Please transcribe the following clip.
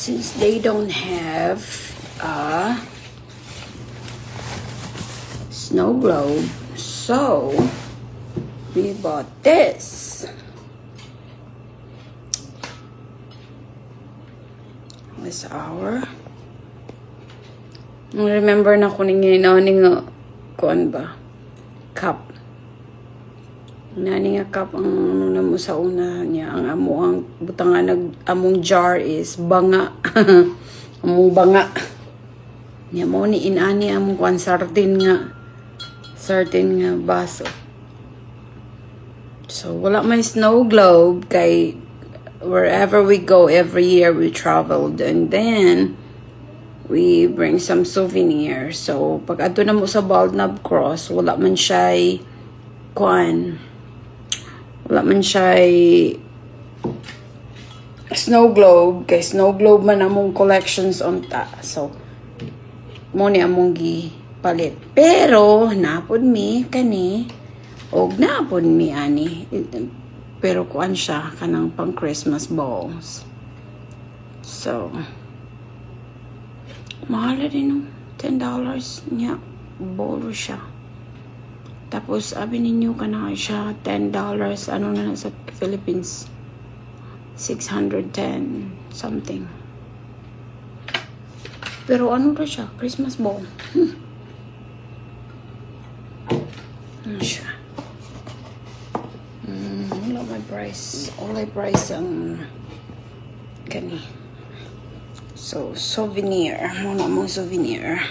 since they don't have a snow globe, so we bought this. This our. Remember na kunin nga kuan ba? Cup. Nani nga cup ang ano na mo sa una niya. Ang butangan among jar is banga. Among banga. Niya mo ni inani among kuan sardin nga baso. So wala may snow globe kay wherever we go every year we traveled, and then we bring some souvenirs. So pag adto na mo sa Baldnab Cross, wala man siya kuan. Wala man siya snow globe. Kay snow globe man among collections on ta. So, mo ni among gipalit. Pero, napod mi kani. Og napod mi ani. Pero kuan siya kanang pang Christmas balls. So, mahal din $10 niya. Bolo siya. Tapos, abi ninyo ka na siya, $10. Ano na sa Philippines? 610 something. Pero ano na siya? Christmas ball. Ano siya? Wala my price. All I price ang kani. So, souvenir. Muna mong souvenir.